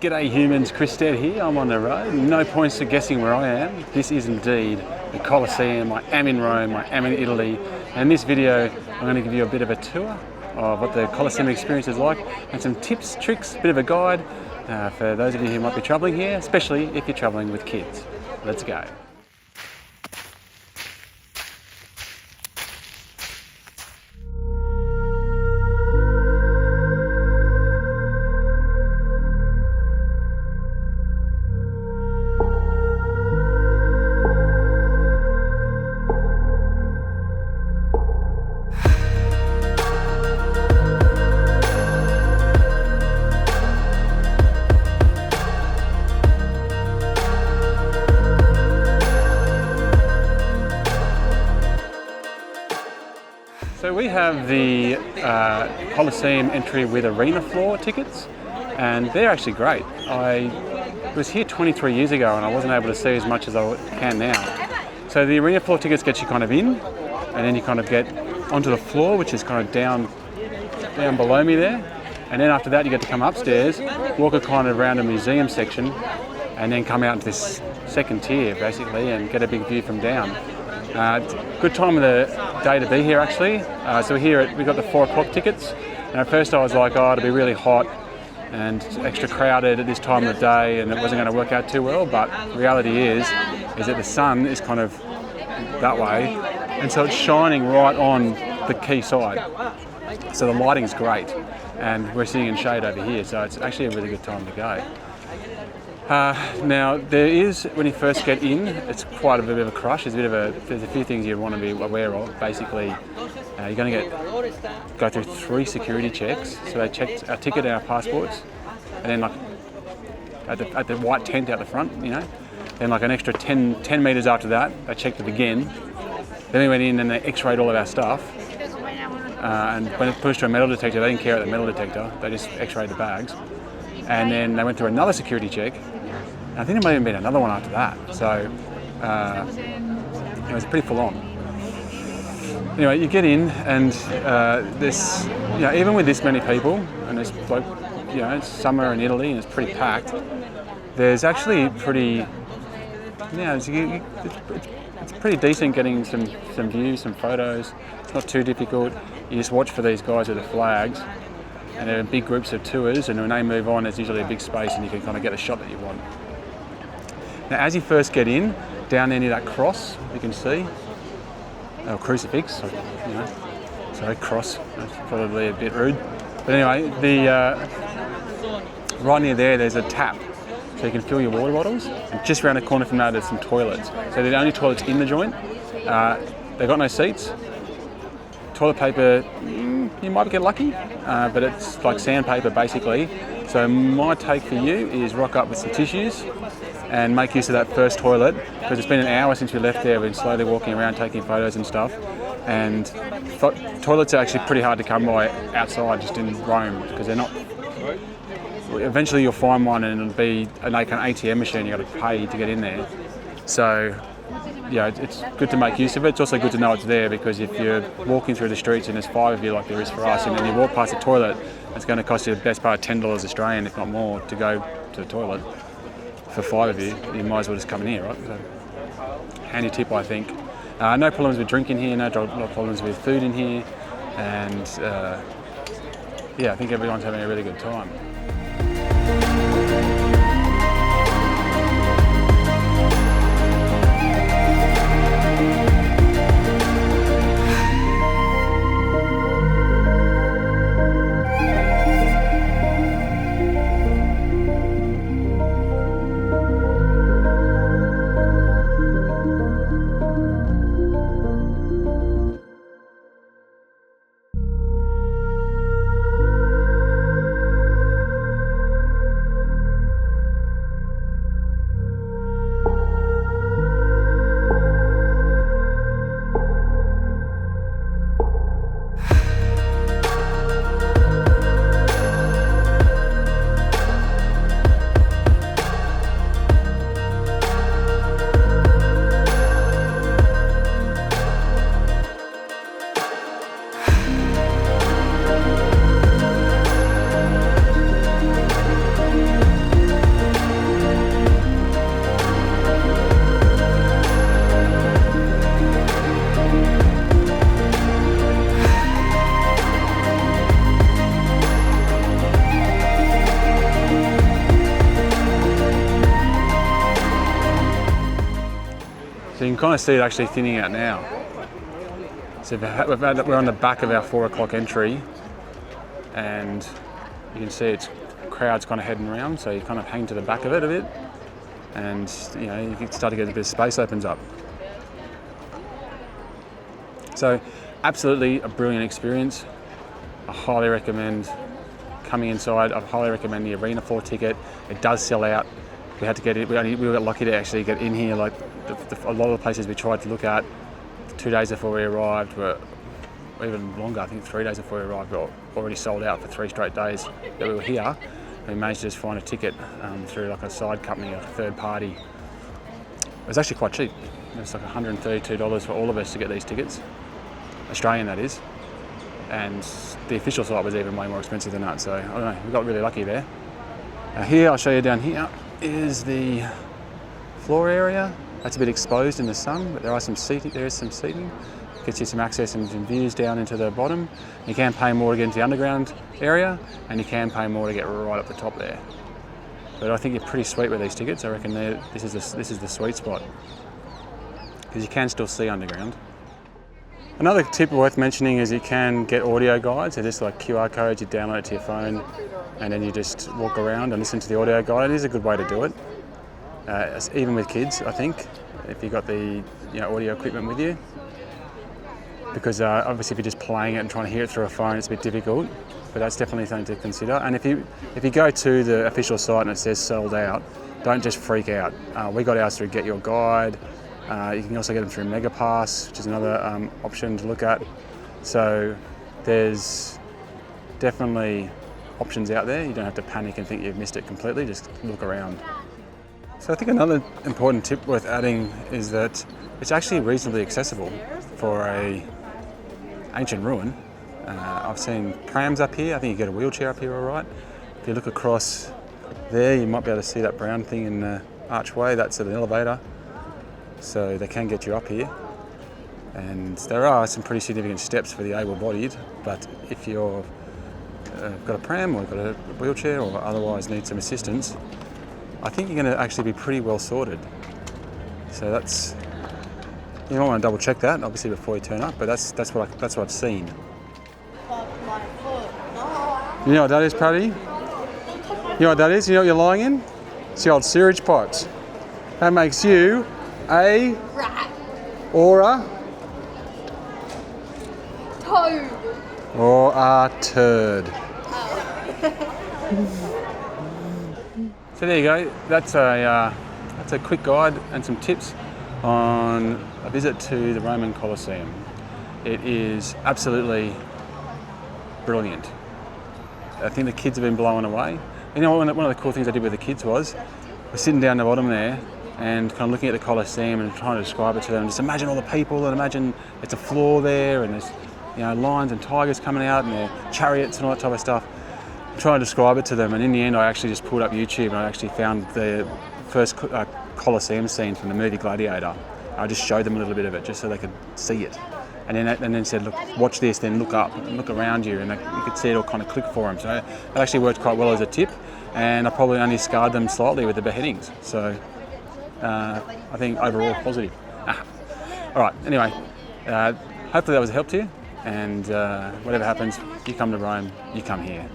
G'day humans, Chris Stead here. I'm on the road. No points to guessing where I am. This is indeed the Colosseum. I am in Rome, I am in Italy. And in this video, I'm going to give you a bit of a tour of what the Colosseum experience is like and some tips, tricks, a bit of a guide for those of you who might be travelling here, especially if you're travelling with kids. Let's go. So we have the Colosseum entry with arena floor tickets, and they're actually great. I was here 23 years ago and I wasn't able to see as much as I can now. So the arena floor tickets get you kind of in, and then you kind of get onto the floor, which is kind of down below me there. And then after that you get to come upstairs, walk a kind of around a museum section, and then come out into this second tier basically and get a big view from down. Good time of the day to be here actually. So we got the 4 o'clock tickets, and at first I was like, oh, it'll be really hot and extra crowded at this time of the day and it wasn't going to work out too well, but the reality is that the sun is kind of that way, and so it's shining right on the quay side. So the lighting's great, and we're sitting in shade over here, so it's actually a really good time to go. Now there is, when you first get in, it's quite a bit of a crush. There's a few things you want to be aware of. Basically, you're going to go through 3 security checks. So they checked our ticket and our passports, and then like at the white tent out the front, you know. Then like an extra 10 metres after that, they checked it again. Then we went in and they X-rayed all of our stuff. And when it pushed to a metal detector, they didn't care about the metal detector. They just X-rayed the bags. And then they went through another security check. I think there might have even been another one after that, so it was pretty full on. Anyway, you get in, and even with this many people, and it's like, it's summer in Italy and it's pretty packed. There's actually it's pretty decent getting some views, some photos. It's not too difficult. You just watch for these guys with the flags, and they're in big groups of tours, and when they move on, there's usually a big space, and you can kind of get the shot that you want. Now, as you first get in, down there near that cross, you can see, or crucifix, sorry, cross, that's probably a bit rude. But anyway, right near there's a tap, so you can fill your water bottles. And just around the corner from that, there's some toilets. So they're the only toilets in the joint. They've got no seats. Toilet paper, you might get lucky, but it's like sandpaper basically. So my take for you is rock up with some tissues and make use of that first toilet, because it's been an hour since we left there. We've been slowly walking around taking photos and stuff, and toilets are actually pretty hard to come by outside just in Rome, because they're not. Eventually you'll find one and it'll be like an ATM machine. You've got to pay to get in there. So it's good to make use of it. It's also good to know it's there, because if you're walking through the streets and there's 5 of you like there is for us, and then you walk past the toilet, it's going to cost you the best part of $10 Australian, if not more, to go to the toilet. For 5 of you, you might as well just come in here, right? So, handy tip, I think. No problems with drinking here, no problems with food in here, and I think everyone's having a really good time. So you can kind of see it actually thinning out now. So we're on the back of our 4 o'clock entry, and you can see it's crowd's kind of heading around, so you kind of hang to the back of it a bit, and you know, you can start to get a bit of space opens up. So absolutely a brilliant experience. I highly recommend coming inside. I highly recommend the arena floor ticket. It does sell out. We had to get it. We got lucky to actually get in here. Like a lot of the places we tried to look at 2 days before we arrived were even longer. I think 3 days before we arrived, we were already sold out for 3 straight days that we were here. And we managed to just find a ticket through like a side company, a third party. It was actually quite cheap. It was like $132 for all of us to get these tickets, Australian that is. And the official site was even way more expensive than that. So I don't know, we got really lucky there. Here, I'll show you down here is the floor area. That's a bit exposed in the sun, but there is some seating. Gets you some access and some views down into the bottom. You can pay more to get into the underground area, and you can pay more to get right up the top there. But I think you're pretty sweet with these tickets. I reckon this is the sweet spot, because you can still see underground. Another tip worth mentioning is you can get audio guides. They're just like QR codes. You download it to your phone, and then you just walk around and listen to the audio guide. It is a good way to do it, even with kids, I think, if you've got the audio equipment with you. Because obviously if you're just playing it and trying to hear it through a phone, it's a bit difficult, but that's definitely something to consider. And if you go to the official site and it says sold out, don't just freak out. We got ours through Get Your Guide. You can also get them through MegaPass, which is another option to look at. So there's definitely options out there. You don't have to panic and think you've missed it completely, just look around. So I think another important tip worth adding is that it's actually reasonably accessible for a ancient ruin. I've seen prams up here. I think you get a wheelchair up here all right. If you look across there, you might be able to see that brown thing in the archway. That's an elevator. So they can get you up here. And there are some pretty significant steps for the able-bodied, but if you're got a pram or got a wheelchair or otherwise need some assistance, I think you're going to actually be pretty well sorted. So that's, you might want to double check that obviously before you turn up, but that's what I've seen. You know what that is, Paddy? You know what that is? You know what you're lying in? It's the old sewage pipes. That makes you a rat or a toad or a turd. So there you go. That's a quick guide and some tips on a visit to the Roman Colosseum. It is absolutely brilliant. I think the kids have been blown away. You know, one of the cool things I did with the kids was we're sitting down the bottom there and kind of looking at the Colosseum and trying to describe it to them. Just imagine all the people and imagine it's a floor there and there's lions and tigers coming out and their chariots and all that type of stuff. I'm trying to describe it to them, and in the end I actually just pulled up YouTube and I actually found the first Colosseum scene from the movie Gladiator. I just showed them a little bit of it just so they could see it. And then said, look, watch this, then look up, and look around you, and you could see it all kind of click for them. So it actually worked quite well as a tip, and I probably only scarred them slightly with the beheadings. So I think overall positive. All right, anyway, hopefully that was a help to you, and whatever happens, you come to Rome, you come here.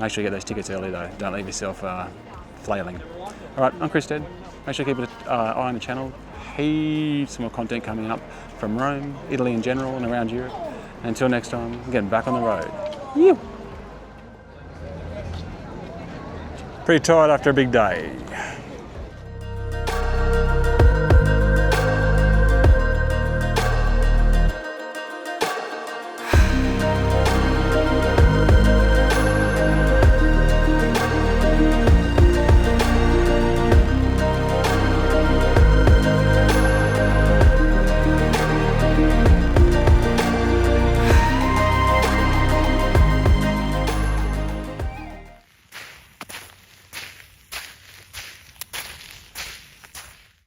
Make sure you get those tickets early though, don't leave yourself flailing. All right, I'm Chris Dead. Make sure you keep an eye on the channel. Heaps more content coming up from Rome, Italy in general, and around Europe. And until next time, I'm getting back on the road. Yew. Pretty tired after a big day.